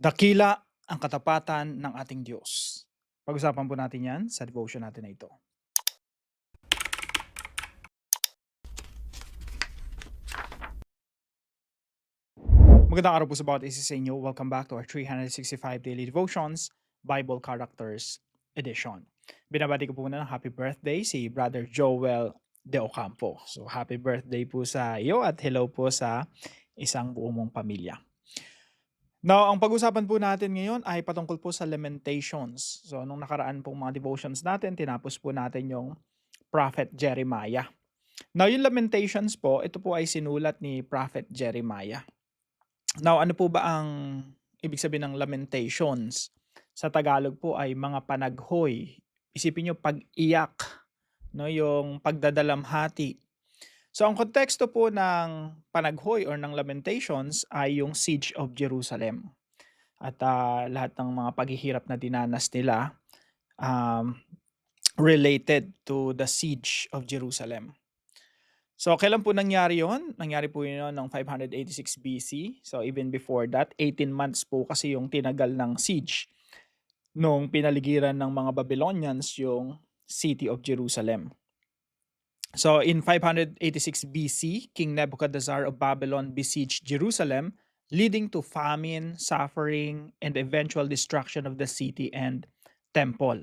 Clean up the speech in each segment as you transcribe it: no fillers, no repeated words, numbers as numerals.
Dakila ang katapatan ng ating Diyos. Pag-usapan po natin yan sa devotion natin na ito. Magandang araw po sa bawat isa sa inyo. Welcome back to our 365 Daily Devotions, Bible Characters Edition. Binabati ko po muna ng happy birthday si Brother Joel De Ocampo. So happy birthday po sa iyo at hello po sa isang buong mong pamilya. Now, ang pag-usapan po natin ngayon ay patungkol po sa Lamentations. So, nung nakaraan pong mga devotions natin, tinapos po natin yung Prophet Jeremiah. Now, yung Lamentations po, ito po ay sinulat ni Prophet Jeremiah. Now, ano po ba ang ibig sabihin ng Lamentations? Sa Tagalog po ay mga panaghoy. Isipin nyo, pag-iyak, no? Yung pagdadalamhati. So, ang konteksto po ng panaghoy or ng Lamentations ay yung Siege of Jerusalem. At lahat ng mga paghihirap na dinanas nila um, related to the Siege of Jerusalem. So, kailan po nangyari yon? Nangyari po yun noong 586 BC. So, even before that, 18 months po kasi yung tinagal ng siege nung pinaligiran ng mga Babylonians yung city of Jerusalem. So, in 586 BC, King Nebuchadnezzar of Babylon besieged Jerusalem, leading to famine, suffering, and eventual destruction of the city and temple.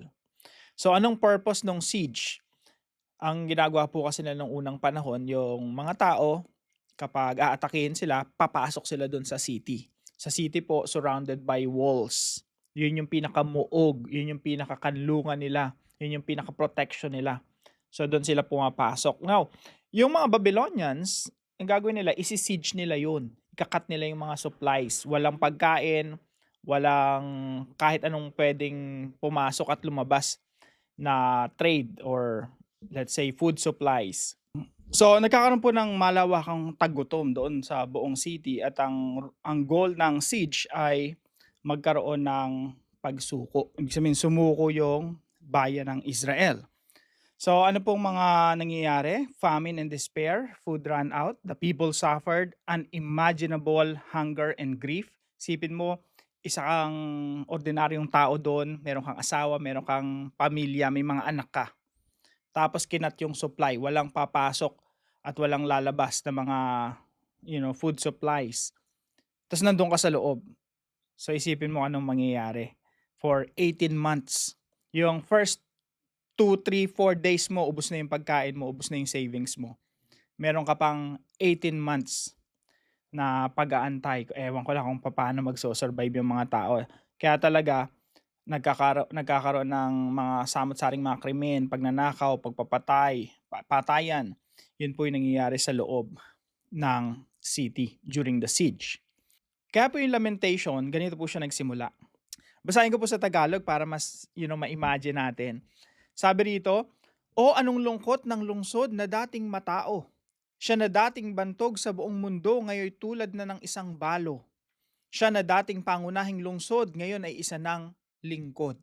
So, anong purpose ng siege? Ang ginagawa po kasi nila nung unang panahon, yung mga tao, kapag aatakihin sila, papasok sila dun sa city. Sa city po, surrounded by walls. Yun yung pinakamuog, yun yung pinakakanlungan nila, yun yung pinaka-protection nila. So, doon sila pumapasok. Now, yung mga Babylonians, ang gagawin nila, isi-siege nila yun. Ikakat nila yung mga supplies. Walang pagkain, walang kahit anong pwedeng pumasok at lumabas na trade or let's say food supplies. So nagkakaroon po ng malawakang taggutom doon sa buong city at ang goal ng siege ay magkaroon ng pagsuko. Ibig sabihin sumuko yung bayan ng Israel. So ano pong mga nangyayari? Famine and despair, food ran out, the people suffered unimaginable hunger and grief. Sipin mo, isa kang ordinaryong tao doon, meron kang asawa, meron kang pamilya, may mga anak ka. Tapos kinat yung supply, walang papasok at walang lalabas na mga food supplies. Tapos nandun ka sa loob. So isipin mo anong mangyayari for 18 months. Yung first 2, 3, 4 days mo, ubos na yung pagkain mo, ubos na yung savings mo. Meron ka pang 18 months na pag-aantay. Ewan ko lang kung paano magso-survive yung mga tao. Kaya talaga, nagkakaroon ng mga samot-saring mga krimen, pagnanakaw, pagpapatay, patayan. Yun po yung nangyayari sa loob ng city during the siege. Kaya po yung lamentation, ganito po siya nagsimula. Basahin ko po sa Tagalog para mas ma-imagine natin. Sabi rito, "O anong lungkot ng lungsod na dating matao. Siya na dating bantog sa buong mundo ngayon tulad na ng isang balo. Siya na dating pangunahing lungsod ngayon ay isa ng lingkod."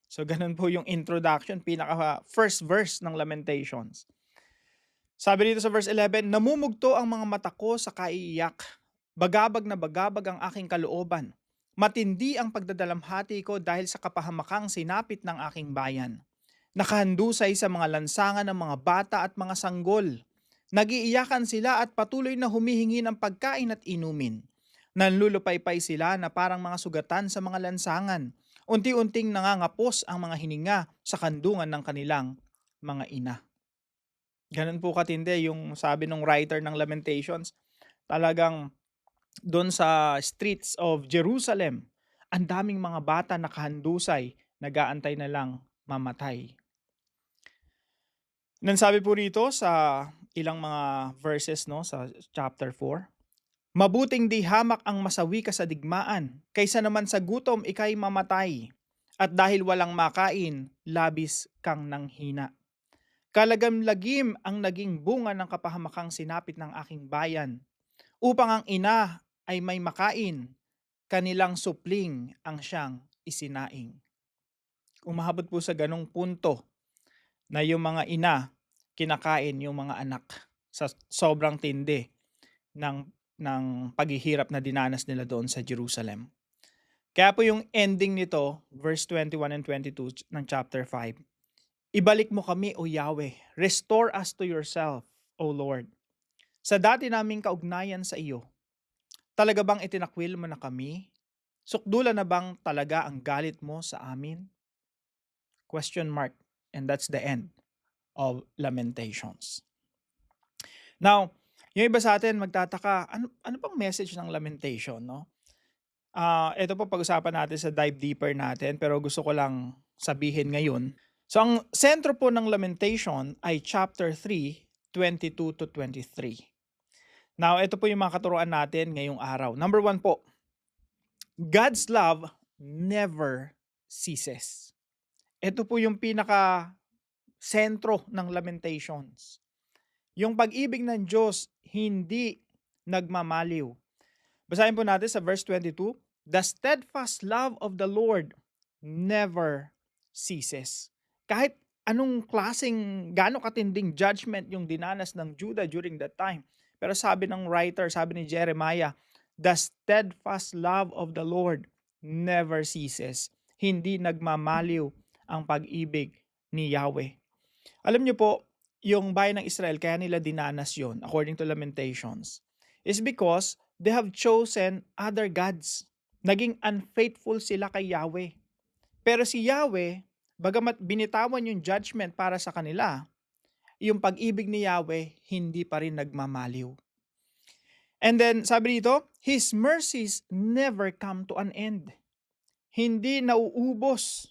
So ganun po yung introduction, pinaka first verse ng Lamentations. Sabi dito sa verse 11, "Namumugto ang mga mata ko sa kaiiyak. Bagabag na bagabag ang aking kalooban. Matindi ang pagdadalamhati ko dahil sa kapahamakang sinapit ng aking bayan. Nakahandusay sa mga lansangan ng mga bata at mga sanggol. Nagiiyakan sila at patuloy na humihingi ng pagkain at inumin. Nanlulupaypay sila na parang mga sugatan sa mga lansangan. Unti-unting nangangapos ang mga hininga sa kandungan ng kanilang mga ina." Ganun po katindi yung sabi ng writer ng Lamentations. Talagang doon sa streets of Jerusalem, ang daming mga bata nakahandusay, nag-aantay na lang mamatay. Nang sabi po rito sa ilang mga verses no sa chapter 4, "Mabuting di hamak ang masawi ka sa digmaan, kaysa naman sa gutom ikay mamatay. At dahil walang makain, labis kang nanghina. Kalagam-lagim ang naging bunga ng kapahamakang sinapit ng aking bayan. Upang ang ina ay may makain, kanilang supling ang siyang isinaing." Umahabot po sa ganong punto na yung mga ina kinakain yung mga anak sa sobrang tindi ng paghihirap na dinanas nila doon sa Jerusalem. Kaya po yung ending nito, verse 21 and 22 ng chapter 5, ibalik mo kami, O Yahweh. Restore us to yourself, O Lord. Sa dati naming kaugnayan sa iyo, talaga bang itinakwil mo na kami? Sukdulan na bang talaga ang galit mo sa amin? Question mark. And that's the end of Lamentations. Now, yung iba sa atin magtataka, ano bang message ng Lamentation, no? Ito po pag-usapan natin sa dive deeper natin, pero gusto ko lang sabihin ngayon. So ang sentro po ng Lamentation ay chapter 3, 22 to 23. Now, ito po yung mga katuruan natin ngayong araw. Number 1 po, God's love never ceases. Ito po yung pinaka sentro ng Lamentations. Yung pag-ibig ng Diyos hindi nagmamaliw. Basahin po natin sa verse 22, the steadfast love of the Lord never ceases. Kahit anong klaseng, gaano katinding judgment yung dinanas ng Judah during that time. Pero sabi ng writer, sabi ni Jeremiah, the steadfast love of the Lord never ceases. Hindi nagmamaliw ang pag-ibig ni Yahweh. Alam niyo po, yung bayan ng Israel, kaya nila dinanas yon according to Lamentations, is because they have chosen other gods. Naging unfaithful sila kay Yahweh. Pero si Yahweh, bagamat binitawan yung judgment para sa kanila, yung pag-ibig ni Yahweh hindi pa rin nagmamaliw. And then sabi dito, His mercies never come to an end. Hindi nauubos,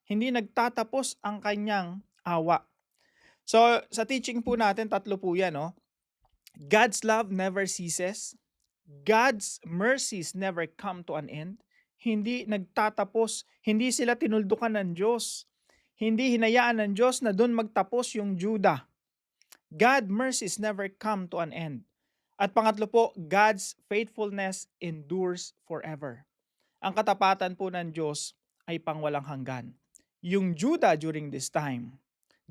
hindi nagtatapos ang kanyang awa. So sa teaching po natin, tatlo po yan, no? God's love never ceases. God's mercies never come to an end. Hindi nagtatapos. Hindi sila tinuldukan ng Diyos. Hindi hinayaan ng Diyos na doon magtapos yung Judah. God's mercies never come to an end. At pangatlo po, God's faithfulness endures forever. Ang katapatan po ng Diyos ay pangwalang hanggan. Yung Judah during this time,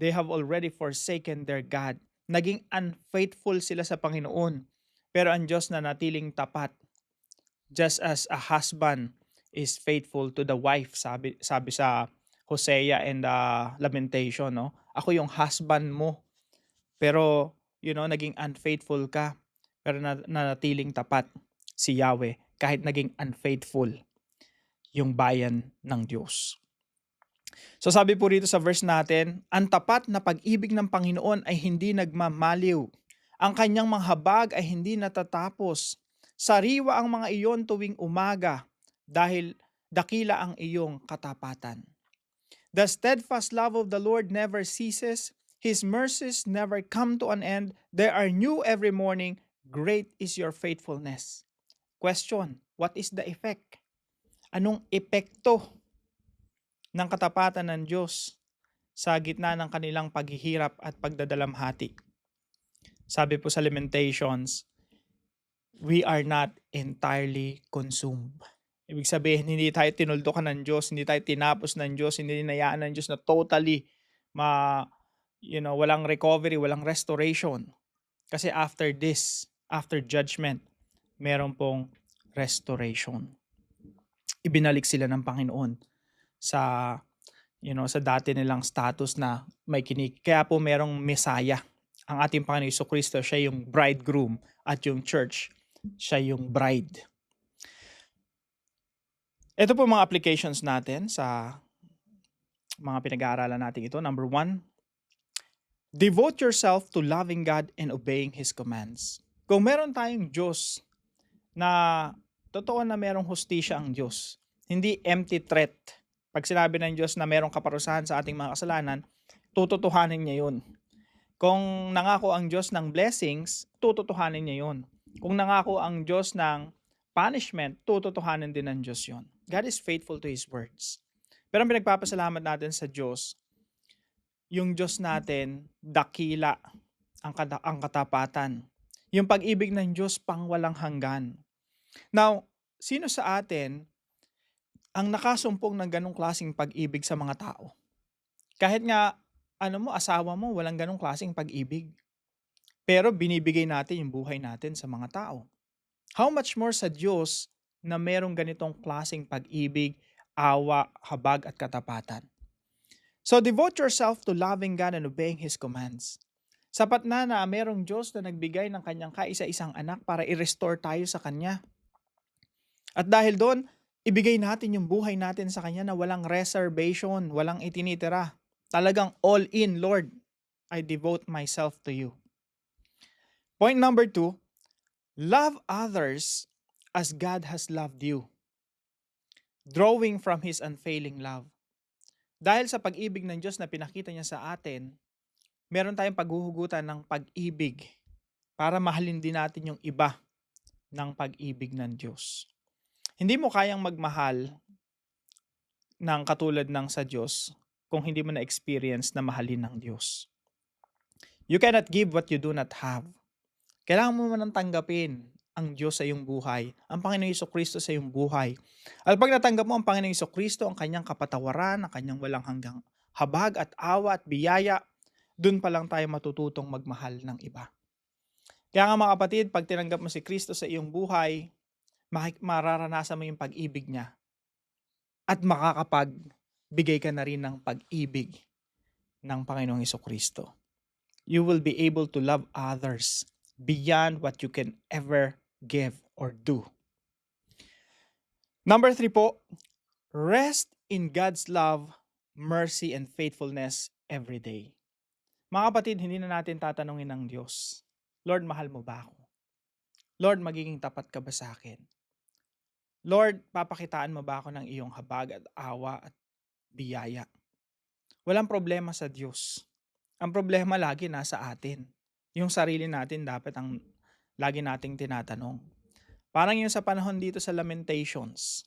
they have already forsaken their God. Naging unfaithful sila sa Panginoon. Pero ang Diyos na natiling tapat. Just as a husband is faithful to the wife, sabi sa Hosea and Lamentation, no? Ako yung husband mo. Pero, naging unfaithful ka. Pero nanatiling tapat si Yahweh kahit naging unfaithful yung bayan ng Diyos. So sabi po rito sa verse natin, ang tapat na pag-ibig ng Panginoon ay hindi nagmamaliw. Ang kanyang mga habag ay hindi natatapos. Sariwa ang mga iyon tuwing umaga dahil dakila ang iyong katapatan. The steadfast love of the Lord never ceases. His mercies never come to an end. They are new every morning. Great is your faithfulness. Question, what is the effect? Anong epekto ng katapatan ng Diyos sa gitna ng kanilang paghihirap at pagdadalamhati? Sabi po sa Lamentations, we are not entirely consumed. Ibig sabihin, hindi tayo tinuldukan ng Diyos, hindi tayo tinapos ng Diyos, hindi hinayaan ng Diyos na totally walang recovery, walang restoration. Kasi after this, after judgment, meron pong restoration. Ibinalik sila ng Panginoon sa dati nilang status na may kinig. Kaya po merong Messiah. Ang ating Panginoon Jesucristo, siya yung bridegroom at yung church, siya yung bride. Ito po mga applications natin sa mga pinag-aaralan natin ito. Number 1, devote yourself to loving God and obeying His commands. Kung meron tayong Diyos na totoo na merong hustisya ang Diyos, hindi empty threat. Pag sinabi ng Diyos na merong kaparusahan sa ating mga kasalanan, tututuhanin niya yun. Kung nangako ang Diyos ng blessings, tututuhanin niya yun. Kung nangako ang Diyos ng punishment, tututuhanin din ng Diyos yun. God is faithful to His words. Pero ang pinagpapasalamat natin sa Diyos, yung Diyos natin, dakila ang katapatan. Yung pag-ibig ng Diyos pangwalang hanggan. Now, sino sa atin ang nakasumpong ng ganong klaseng pag-ibig sa mga tao? Kahit nga, asawa mo, walang ganong klaseng pag-ibig. Pero binibigay natin yung buhay natin sa mga tao. How much more sa Diyos na merong ganitong klaseng pag-ibig, awa, habag at katapatan. So devote yourself to loving God and obeying His commands. Sapat na merong Diyos na nagbigay ng kanyang kaisa-isang anak para i-restore tayo sa Kanya. At dahil doon, ibigay natin yung buhay natin sa Kanya na walang reservation, walang itinitira. Talagang all in, Lord, I devote myself to you. Point number 2, love others as God has loved you. Drawing from His unfailing love. Dahil sa pag-ibig ng Diyos na pinakita niya sa atin, meron tayong paghuhugutan ng pag-ibig para mahalin din natin yung iba ng pag-ibig ng Diyos. Hindi mo kayang magmahal ng katulad ng sa Diyos kung hindi mo na-experience na mahalin ng Diyos. You cannot give what you do not have. Kailangan mo man tanggapin ang Diyos sa iyong buhay, ang Panginoong Jesucristo sa iyong buhay. At pag natanggap mo ang Panginoong Jesucristo, ang kanyang kapatawaran, ang kanyang walang hanggang habag at awa at biyaya, dun pa lang tayo matututong magmahal ng iba. Kaya nga mga kapatid, pag tinanggap mo si Kristo sa iyong buhay, mararanasan mo yung pag-ibig niya. At makakapagbigay ka na rin ng pag-ibig ng Panginoong Jesucristo. You will be able to love others beyond what you can ever give or do. Number 3 po, rest in God's love, mercy, and faithfulness every day. Mga kapatid, hindi na natin tatanungin ng Diyos, Lord, mahal mo ba ako? Lord, magiging tapat ka ba sa akin? Lord, papakitaan mo ba ako ng iyong habag at awa at biyaya? Walang problema sa Diyos. Ang problema lagi nasa atin. Yung sarili natin dapat ang lagi nating tinatanong. Parang yung sa panahon dito sa Lamentations.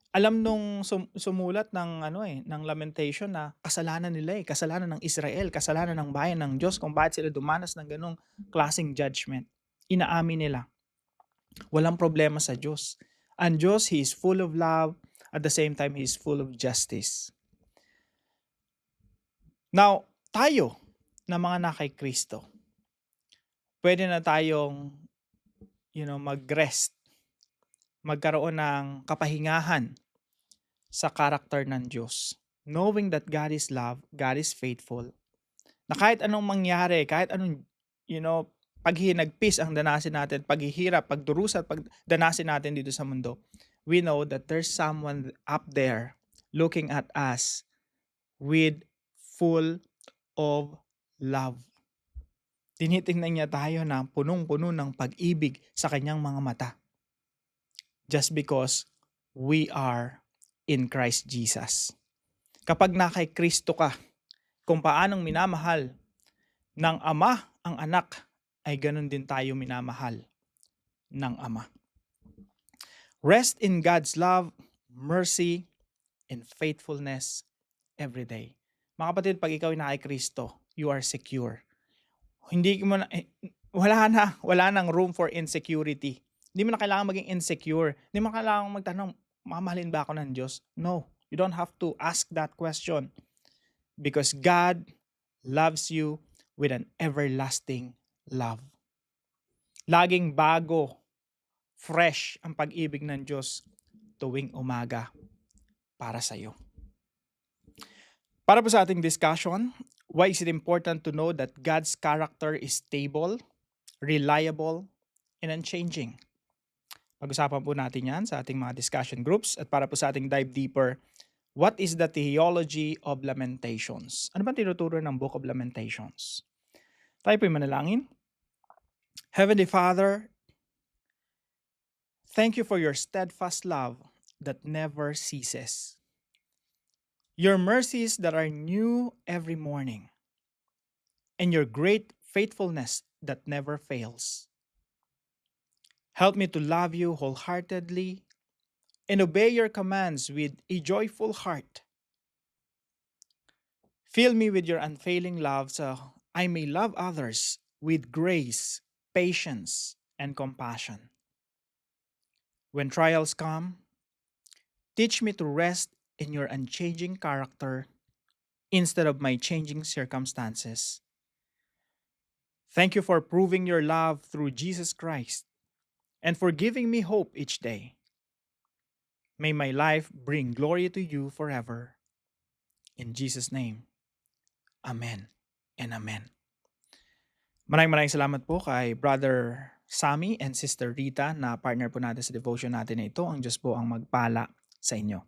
Alam nung sumulat ng ng Lamentation na kasalanan nila kasalanan ng Israel, kasalanan ng bayan ng Diyos kung bakit sila dumanas ng ganung klaseng judgment. Inaamin nila. Walang problema sa Diyos. Ang Diyos, He is full of love, at the same time He is full of justice. Now, tayo na mga nakay Kristo, pwede na tayong mag-rest, magkaroon ng kapahingahan sa karakter ng Diyos. Knowing that God is love, God is faithful, na kahit anong mangyari, kahit anong, paghinagpis ang danasin natin, paghihirap, pagdurusa, pagdanasin natin dito sa mundo, we know that there's someone up there looking at us with full of love. Tinitingnan niya tayo na punong-puno ng pag-ibig sa kanyang mga mata. Just because we are in Christ Jesus. Kapag nakay Kristo ka, kung paanong minamahal ng Ama ang anak, ay ganun din tayo minamahal ng Ama. Rest in God's love, mercy, and faithfulness every day. Mga kapatid, pag ikaw ay nakay Kristo, you are secure. Hindi mo na, wala nang room for insecurity. Hindi mo na kailangan maging insecure. Hindi mo kailangan magtanong, mamahalin ba ako ng Diyos? No, you don't have to ask that question. Because God loves you with an everlasting love. Laging bago, fresh ang pag-ibig ng Diyos tuwing umaga para sa iyo. Para po sa ating discussion, why is it important to know that God's character is stable, reliable, and unchanging? Pag-usapan po natin yan sa ating mga discussion groups. At para po sa ating dive deeper, what is the theology of Lamentations? Ano ba tinuturo ng Book of Lamentations? Tayo po'y manalangin. Heavenly Father, thank you for your steadfast love that never ceases. Your mercies that are new every morning, and your great faithfulness that never fails. Help me to love you wholeheartedly and obey your commands with a joyful heart. Fill me with your unfailing love so I may love others with grace, patience, and compassion. When trials come, teach me to rest in your unchanging character instead of my changing circumstances. Thank you for proving your love through Jesus Christ and for giving me hope each day. May my life bring glory to you forever. In Jesus' name, Amen and Amen. Maraming salamat po kay Brother Sammy and Sister Rita na partner po natin sa devotion natin na ito. Ang Diyos po ang magpala sa inyo.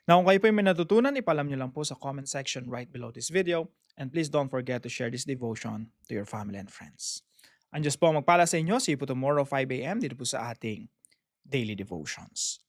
Now, kung kayo po may natutunan, ipalam nyo lang po sa comment section right below this video. And please don't forget to share this devotion to your family and friends. Ang Diyos po ang magpala sa inyo. See you po tomorrow 5 a.m. dito po sa ating Daily Devotions.